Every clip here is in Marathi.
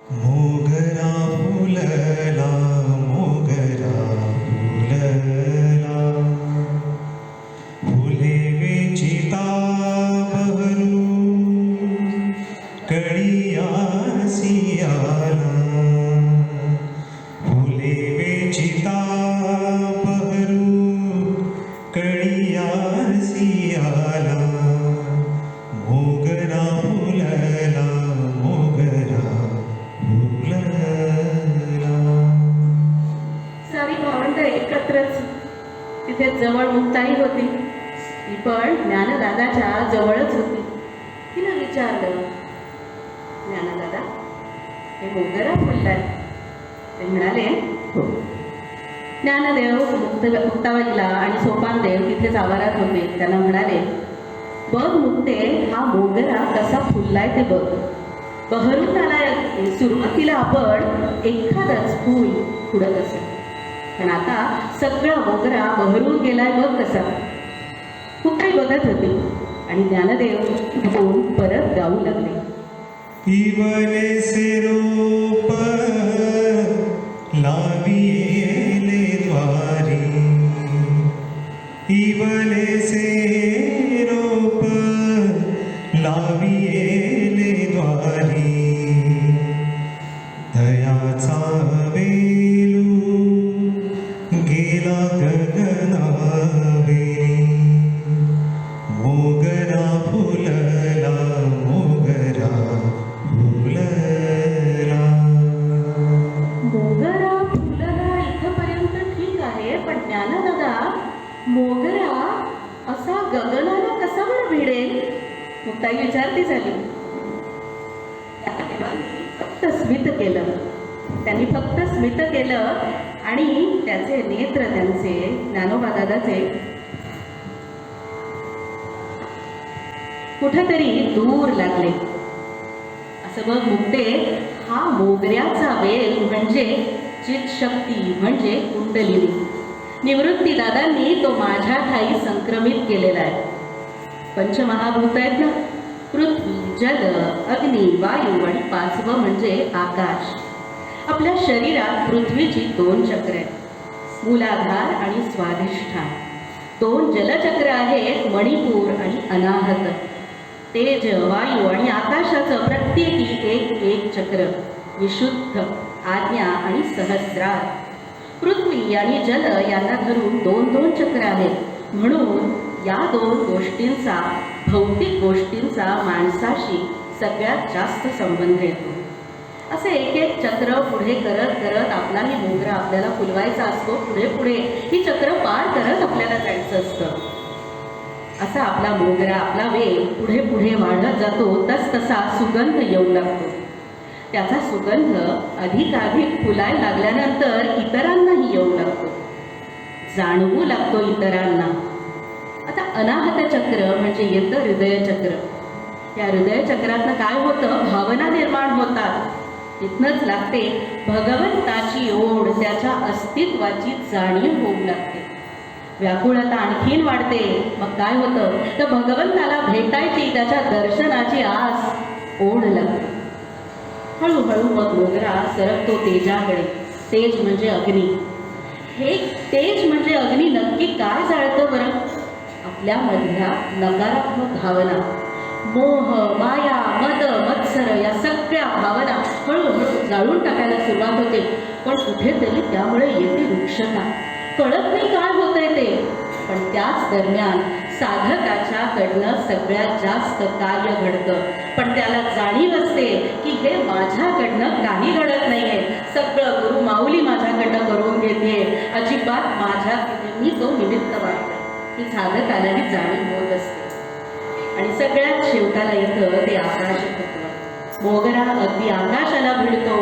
मोगरा फुलला, मोगरा फुलला, फुले वेचिता बहरू, कळियासी आला. फुले वेचिता बहरू, कळियासी आला. मोगरा फुलला, मोगरा फुलला. सारी भावंड एकत्रच तिथे जवळ मुक्ताई होती. ती पण ज्ञानदादाच्या जवळच होती. तिनं विचारलं, ज्ञानदादा, हे मोगरा फुललाय? ते म्हणाले, हो. ज्ञानदेव मुक्ताबाईला आणि सोपानदेव तिथेच आवारात होते. त्यांना म्हणाले, बघ मुक्ते, हा मोगरा कसा फुललाय ते बघ. बहरून आलाय. सुरुवातीला आपण एखादंच फूल फुडत असेल, पण आता सगळा मोगरा बहरून गेलाय बघ कसा. मुक्ताई बघत होती आणि ज्ञानदेव बोल परत गाऊ लागले. इवले से रूप लाविले द्वारी, इवले से रूप लाविले द्वारी. दयाचा वेलू गेला गगनावेरी. मोगरा फुलला, मोगरा फुलला. मोगरा फुलला इथपर्यंत ठीक आहे, पण ज्ञानदादा, मोगरा असा गगनाला कसा बरं भिडेल? मुक्ताई विचारती झाली. फक्त स्मित केलं. त्यांनी फक्त स्मित केलं आणि त्याचे नेत्र त्यांचे ज्ञानोबा दादाचे कुठेतरी दूर लागले. असं बघ मुक्ते, हा मोगऱ्याचा वेल म्हणजे चितशक्ती, म्हणजे कुंडलिनी. निवृत्ती दादांनी तो माझ्या ठाई संक्रमित केलेला आहे. पंचमहाभूत आहेत ना, पृथ्वी, जल, अग्नी, वायू आणि पाचवं म्हणजे आकाश. आपल्या शरीरात पृथ्वीची 2 चक्र आहेत, मूलाधार आणि स्वाधिष्ठान. 2 जलचक्र आहेत, मणिपूर आणि अनाहत. तेज, वायू आणि आकाशाचं प्रत्येकी एक चक्र, विशुद्ध, आज्ञा आणि सहस्रार. पृथ्वी आणि जल यांना धरून 2 चक्र आहेत. म्हणून या 2 गोष्टींचा, भौतिक गोष्टींचा माणसाशी सगळ्यात जास्त संबंध येतो. असे एक चक्र पुढे करत करत आपलाही मोगरा आपल्याला फुलवायचा असतो. पुढे पुढे ही चक्र पार करत आपल्याला जायचं असतं. असा आपला मोगरा, आपला वेल पुढे पुढे वाढत जातो. तसतसा सुगंध येऊ लागतो. त्याचा सुगंध अधिकाधिक फुलायला लागल्यानंतर इतरांनाही येऊ लागतो, जाणवू लागतो इतरांना. आता अनाहत चक्र म्हणजे येतं हृदयचक्र. या हृदयचक्रातनं काय होतं? भावना निर्माण होतात. तिथनंच लागते भगवंताची ओढ, त्याच्या अस्तित्वाची जाणीव होऊ लागते. व्याकुळता आणखीन वाढते. मग काय होतं? तर भगवंताला भेटायची, त्याच्या दर्शनाची आस, ओढ लागते. हळूहळू मग मोगरा सरकतो तेजाकडे. तेज म्हणजे अग्नी. हे तेज म्हणजे अग्नी नक्की काय जाळतं बरं? आपल्यामधल्या नकारात्मक भावना, मोह, माया, मद, मत्सर या सगळ्या भावना हळूहळू जाळून टाकायला सुरुवात होते. पण कुठेतरी त्यामुळे येते रुक्षता. कळत नाही काय होतंय ते, पण त्याच दरम्यान साधकाच्याकडनं सगळ्यात जास्त कार्य घडतं. पण त्याला जाणीव असते की हे माझ्याकडनं काही घडत नाहीये, सगळं गुरु माऊली माझ्याकडनं करून घेते, अजिबात माझ्या मी तो निमित्त वाटतो. ही साधकालाही जाणीव होत असते. आणि सगळ्यात शेवटाला येतं ते आकाशतत्व. मोगरा अगदी आकाशाला भिडतो,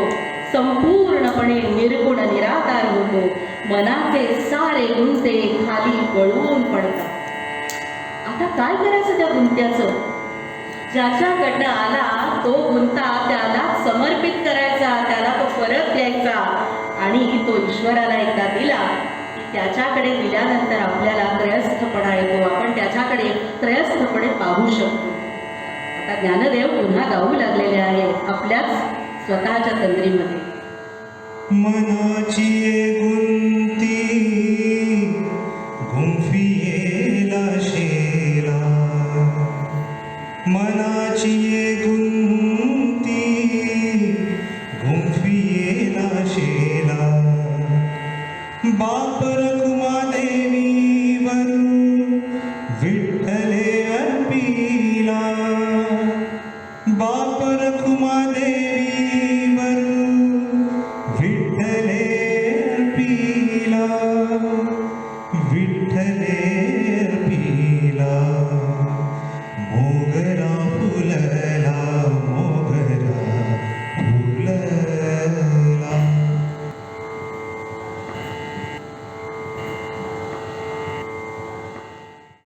संपूर्णपणे निर्गुण निराकार होतो. मनाचे सारे गुंते खाली वळवून पडतात. आता काय करायचं त्या गुंत्याचं? ज्याच्याकडनं आला तो गुंता त्याला समर्पित करायचा, त्याला तो परत द्यायचा. आणि तो ईश्वराला एकदा दिला की त्याच्याकडे दिल्यानंतर आपल्याला त्रयस्थपणा येतो. आपण त्याच्याकडे त्रयस्थपणे पाहू शकतो. आता ज्ञानदेव पुन्हा गाऊ लागलेले आहेत आपल्याच स्वतःच्या तंद्रीमध्ये. मनाची गुंती गुंफियेला शेला, मनाची गुंती गुंफियेला शेला. बाप रखुमा देवीवर विठ्ठल